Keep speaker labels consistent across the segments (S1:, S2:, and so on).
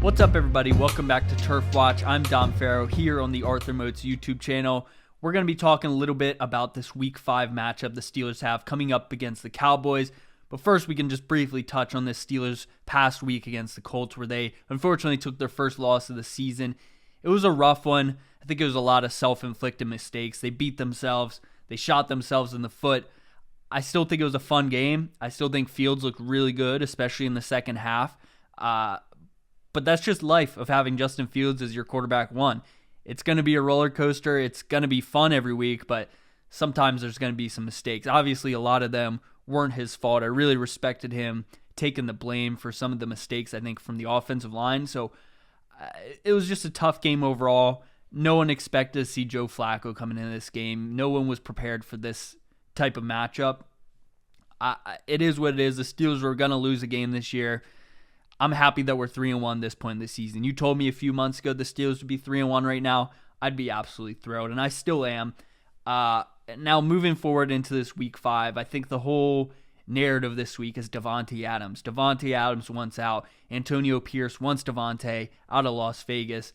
S1: What's up, everybody? Welcome back to Turf Watch. I'm Dom Farrow here on the Arthur Moats YouTube channel. We're going to be talking a little bit about this Week 5 matchup the Steelers have coming up against the Cowboys. But first, we can just briefly touch on this Steelers past week against the Colts, where they unfortunately took their first loss of the season. It was a rough one. I think it was a lot of self-inflicted mistakes. They beat themselves. They shot themselves in the foot. I still think it was a fun game. I still think Fields looked really good, especially in the second half. But that's just life of having Justin Fields as your quarterback one. It's going to be a roller coaster. It's going to be fun every week, but sometimes there's going to be some mistakes. Obviously, a lot of them weren't his fault. I really respected him taking the blame for some of the mistakes, I think, from the offensive line. So it was just a tough game overall. No one expected to see Joe Flacco coming into this game. No one was prepared for this type of matchup. It is what it is. The Steelers were going to lose a game this year. I'm happy that we're 3-1 this point in the season. You told me a few months ago the Steelers would be 3-1 right now. I'd be absolutely thrilled, and I still am. Now, moving forward into this Week 5, I think the whole narrative this week is Davante Adams. Davante Adams wants out. Antonio Pierce wants Davante out of Las Vegas.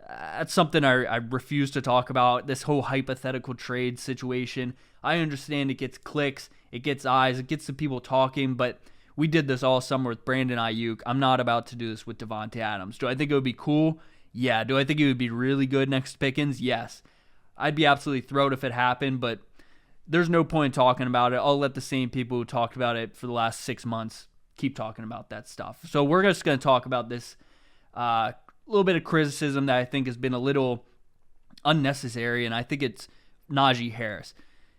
S1: That's something I refuse to talk about, this whole hypothetical trade situation. I understand it gets clicks, it gets eyes, it gets the people talking, but we did this all summer with Brandon Ayuk. I'm not about to do this with Davante Adams. Do I think it would be cool? Yeah. Do I think it would be really good next to Pickens? Yes. I'd be absolutely thrilled if it happened, but there's no point in talking about it. I'll let the same people who talked about it for the last 6 months keep talking about that stuff. So we're just going to talk about this little bit of criticism that I think has been a little unnecessary, and I think it's Naji Harris.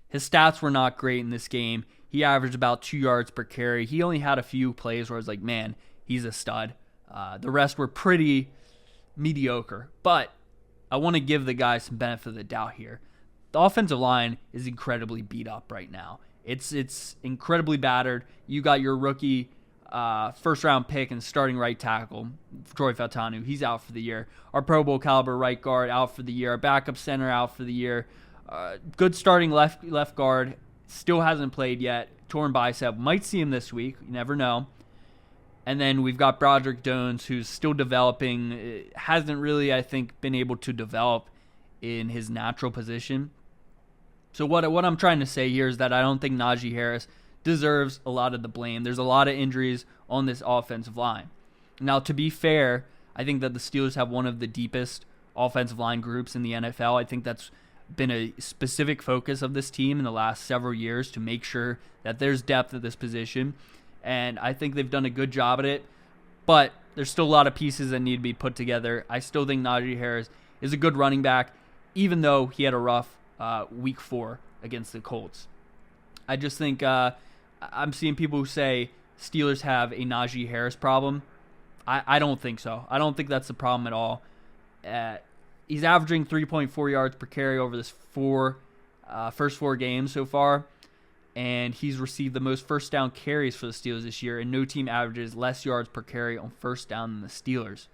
S1: His stats were not great in this game. He averaged about 2 yards per carry. He only had a few plays where I was like, man, he's a stud. The rest were pretty mediocre. But I want to give the guy some benefit of the doubt here. The offensive line is incredibly beat up right now. It's incredibly battered. You got your rookie first-round pick and starting right tackle, Troy Fautanu. He's out for the year. Our Pro Bowl caliber right guard out for the year. Our backup center out for the year. Good starting left guard. Still hasn't played yet. Torn bicep. Might see him this week. You never know. And then we've got Broderick Jones, who's still developing. Hasn't really, I think, been able to develop in his natural position. So what I'm trying to say here is that I don't think Naji Harris deserves a lot of the blame. There's a lot of injuries on this offensive line. Now, to be fair, I think that the Steelers have one of the deepest offensive line groups in the NFL. I think that's been a specific focus of this team in the last several years to make sure that there's depth at this position, and I think they've done a good job at it, but there's still a lot of pieces that need to be put together. I still think Naji Harris is a good running back, even though he had a rough Week 4 against the Colts. I just think I'm seeing people who say Steelers have a Naji Harris problem. I don't think so. I don't think that's the problem at all. He's averaging 3.4 yards per carry over this first 4 games so far, and he's received the most first down carries for the Steelers this year, and no team averages less yards per carry on first down than the Steelers.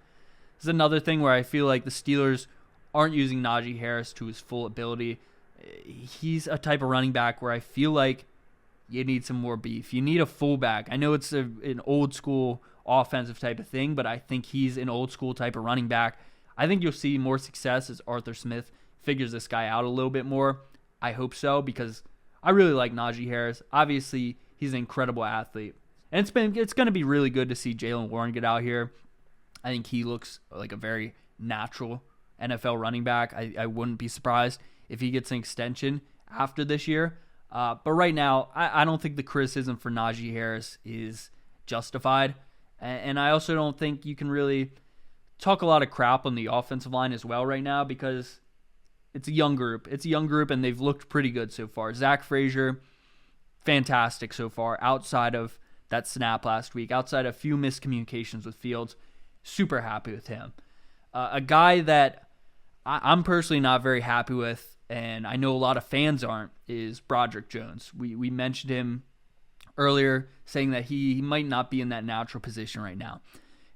S1: This is another thing where I feel like the Steelers aren't using Naji Harris to his full ability. He's a type of running back where I feel like you need some more beef. You need a fullback. I know it's an old school offensive type of thing, but I think he's an old school type of running back. I think you'll see more success as Arthur Smith figures this guy out a little bit more. I hope so, because I really like Naji Harris. Obviously, he's an incredible athlete. And it's going to be really good to see Jaylen Warren get out here. I think he looks like a very natural NFL running back. I wouldn't be surprised if he gets an extension after this year. But right now, I don't think the criticism for Naji Harris is justified. And I also don't think you can really talk a lot of crap on the offensive line as well right now, because it's a young group. It's a young group, and they've looked pretty good so far. Zach Frazier, fantastic so far, outside of that snap last week, outside of a few miscommunications with Fields. Super happy with him. A guy that I'm personally not very happy with, and I know a lot of fans aren't, is Broderick Jones. We mentioned him earlier, saying that he might not be in that natural position right now.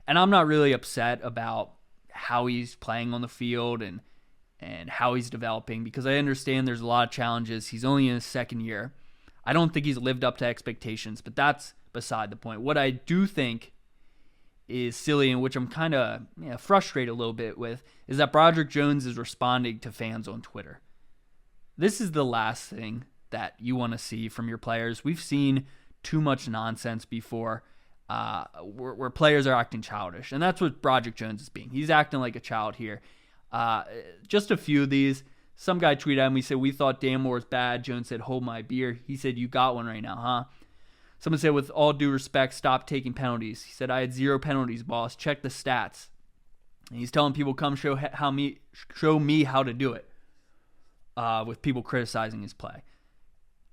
S1: And I'm not really upset about how he's playing on the field and how he's developing, because I understand there's a lot of challenges. He's only in his second year. I don't think he's lived up to expectations, but that's beside the point. What I do think is silly and which I'm kind of frustrated a little bit with is that Broderick Jones is responding to fans on Twitter. This is the last thing that you want to see from your players. We've seen too much nonsense before where players are acting childish, and that's what Broderick Jones is being. He's acting like a child here. Just a few of these. Some guy tweeted at me, said, "We thought Dan Moore was bad." Jones said, "Hold my beer." He said, "You got one right now, huh?" Someone said, "With all due respect, stop taking penalties." He said, "I had 0 penalties, boss. Check the stats." And he's telling people, "Come show me how to do it." With people criticizing his play.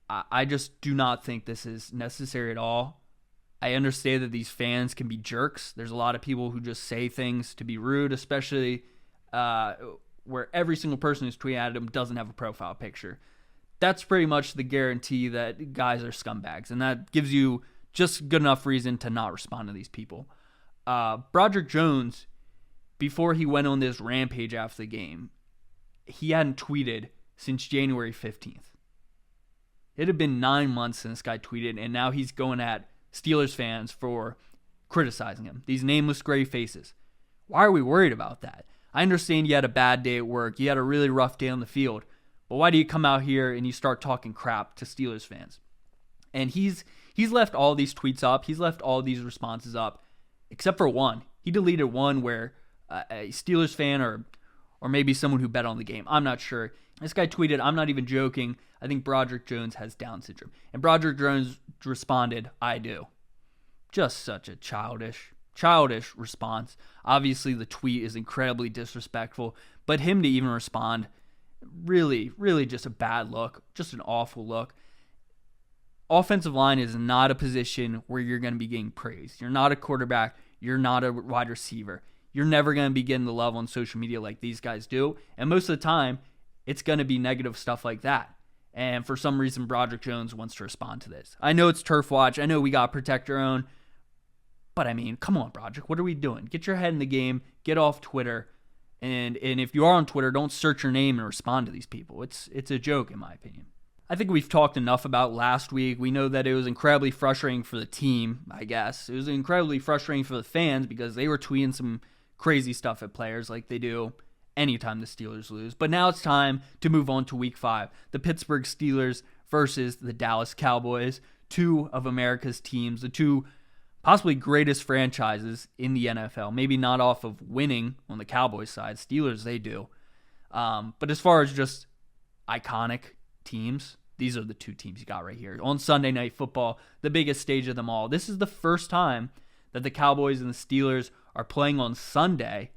S1: I just do not think this is necessary at all. I understand that these fans can be jerks. There's a lot of people who just say things to be rude, especially where every single person who's tweeting at him doesn't have a profile picture. That's pretty much the guarantee that guys are scumbags, and that gives you just good enough reason to not respond to these people. Broderick Jones, before he went on this rampage after the game, he hadn't tweeted since January 15th. It had been 9 months since this guy tweeted, and now he's going at Steelers fans for criticizing him. These nameless gray faces. Why are we worried about that? I understand you had a bad day at work. You had a really rough day on the field. But why do you come out here and you start talking crap to Steelers fans? And he's left all these tweets up. He's left all these responses up, except for one. He deleted one where a Steelers fan or maybe someone who bet on the game, I'm not sure. This guy tweeted, "I'm not even joking. I think Broderick Jones has Down syndrome." And Broderick Jones responded, "I do." Just such a childish response. Obviously, the tweet is incredibly disrespectful, but him to even respond, really, really just a bad look, just an awful look. Offensive line is not a position where you're going to be getting praised. You're not a quarterback. You're not a wide receiver. You're never going to be getting the love on social media like these guys do. And most of the time, it's going to be negative stuff like that. And for some reason, Broderick Jones wants to respond to this. I know it's Turf Watch. I know we got to protect our own. But I mean, come on, Broderick. What are we doing? Get your head in the game. Get off Twitter. And if you are on Twitter, don't search your name and respond to these people. It's a joke, in my opinion. I think we've talked enough about last week. We know that it was incredibly frustrating for the team, I guess. It was incredibly frustrating for the fans because they were tweeting some crazy stuff at players like they do anytime the Steelers lose. But now it's time to move on to Week 5. The Pittsburgh Steelers versus the Dallas Cowboys, two of America's teams, the two possibly greatest franchises in the NFL. Maybe not off of winning on the Cowboys side. Steelers, they do. But as far as just iconic teams, these are the two teams you got right here. On Sunday Night Football, the biggest stage of them all. This is the first time that the Cowboys and the Steelers are playing on Sunday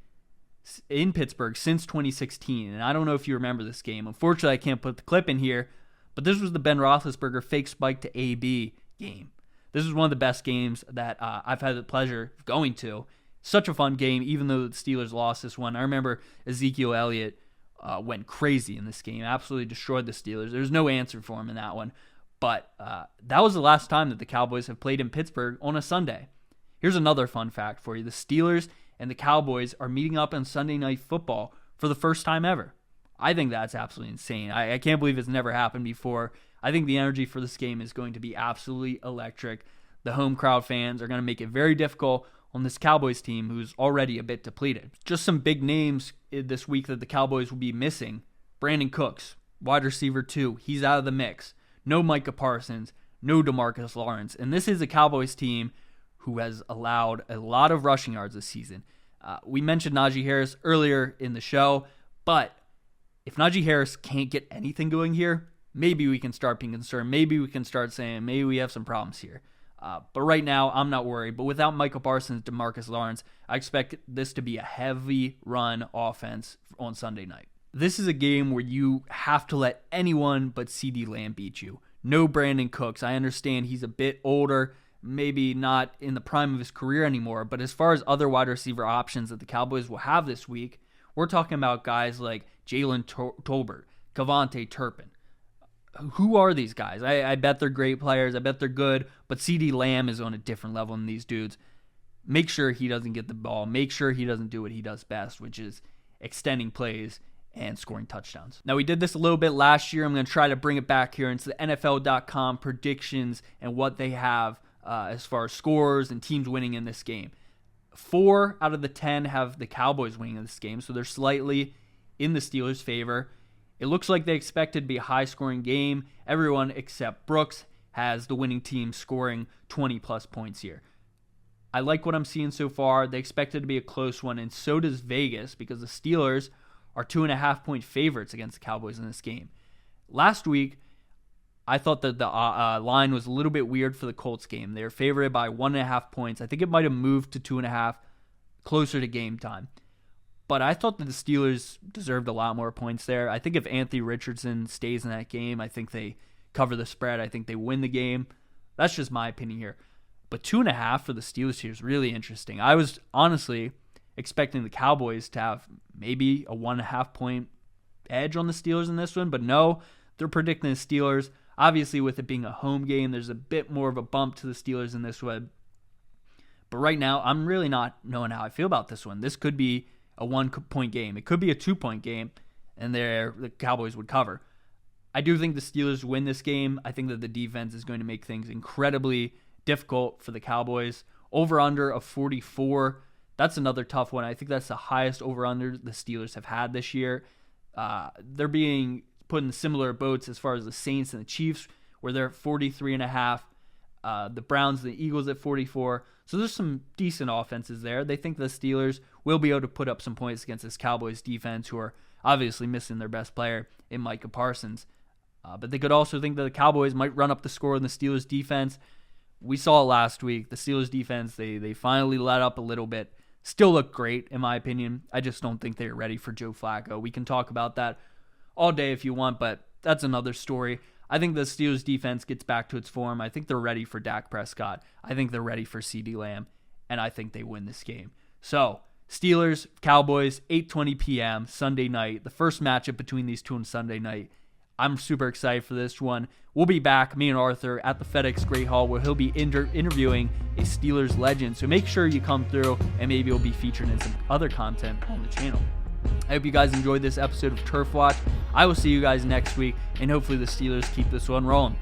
S1: in Pittsburgh since 2016. And I don't know if you remember this game. Unfortunately, I can't put the clip in here, but this was the Ben Roethlisberger fake spike to AB game. This is one of the best games that I've had the pleasure of going to. Such a fun game, even though the Steelers lost this one. I remember Ezekiel Elliott went crazy in this game, absolutely destroyed the Steelers. There's no answer for him in that one. But that was the last time that the Cowboys have played in Pittsburgh on a Sunday. Here's another fun fact for you. The Steelers and the Cowboys are meeting up on Sunday Night Football for the first time ever. I think that's absolutely insane. I can't believe it's never happened before. I think the energy for this game is going to be absolutely electric. The home crowd fans are going to make it very difficult on this Cowboys team who's already a bit depleted. Just some big names this week that the Cowboys will be missing. Brandon Cooks, wide receiver 2. He's out of the mix. No Micah Parsons. No DeMarcus Lawrence. And this is a Cowboys team who has allowed a lot of rushing yards this season. We mentioned Naji Harris earlier in the show, but if Naji Harris can't get anything going here, maybe we can start being concerned. Maybe we can start saying maybe we have some problems here. But right now, I'm not worried. But without Micah Parsons, DeMarcus Lawrence, I expect this to be a heavy run offense on Sunday night. This is a game where you have to let anyone but CeeDee Lamb beat you. No Brandon Cooks. I understand he's a bit older, maybe not in the prime of his career anymore. But as far as other wide receiver options that the Cowboys will have this week, we're talking about guys like Jalen Tolbert, Cavante Turpin. Who are these guys? I bet they're great players. I bet they're good. But CeeDee Lamb is on a different level than these dudes. Make sure he doesn't get the ball. Make sure he doesn't do what he does best, which is extending plays and scoring touchdowns. Now, we did this a little bit last year. I'm going to try to bring it back here into the NFL.com predictions and what they have as far as scores and teams winning in this game. 4 out of the 10 have the Cowboys winning this game, so they're slightly in the Steelers' favor. It looks like they expect it to be a high-scoring game. Everyone except Brooks has the winning team scoring 20-plus points here. I like what I'm seeing so far. They expect it to be a close one, and so does Vegas, because the Steelers are 2.5-point favorites against the Cowboys in this game. Last week, I thought that the line was a little bit weird for the Colts game. They were favored by 1.5 points. I think it might have moved to 2.5 closer to game time. But I thought that the Steelers deserved a lot more points there. I think if Anthony Richardson stays in that game, I think they cover the spread. I think they win the game. That's just my opinion here. But 2.5 for the Steelers here is really interesting. I was honestly expecting the Cowboys to have maybe a 1.5 point edge on the Steelers in this one, but no, they're predicting the Steelers. Obviously, with it being a home game, there's a bit more of a bump to the Steelers in this one. But right now, I'm really not knowing how I feel about this one. This could be a 1-point game. It could be a 2-point game, and the Cowboys would cover. I do think the Steelers win this game. I think that the defense is going to make things incredibly difficult for the Cowboys. Over-under of 44. That's another tough one. I think that's the highest over-under the Steelers have had this year. They're being put in similar boats as far as the Saints and the Chiefs, where they're at 43.5. The Browns and the Eagles at 44. So there's some decent offenses there. They think the Steelers will be able to put up some points against this Cowboys defense, who are obviously missing their best player in Micah Parsons. But they could also think that the Cowboys might run up the score in the Steelers defense. We saw it last week. The Steelers defense, they finally let up a little bit. Still look great, in my opinion. I just don't think they're ready for Joe Flacco. We can talk about that all day if you want, but that's another story. I think the Steelers defense gets back to its form. I think they're ready for Dak Prescott. I think they're ready for CeeDee Lamb, and I think they win this game. So, Steelers, Cowboys, 8:20 p.m. Sunday night. The first matchup between these two on Sunday night. I'm super excited for this one. We'll be back, me and Arthur, at the FedEx Great Hall, where he'll be interviewing a Steelers legend. So make sure you come through, and maybe you'll be featured in some other content on the channel. I hope you guys enjoyed this episode of Turf Watch. I will see you guys next week, and hopefully the Steelers keep this one rolling.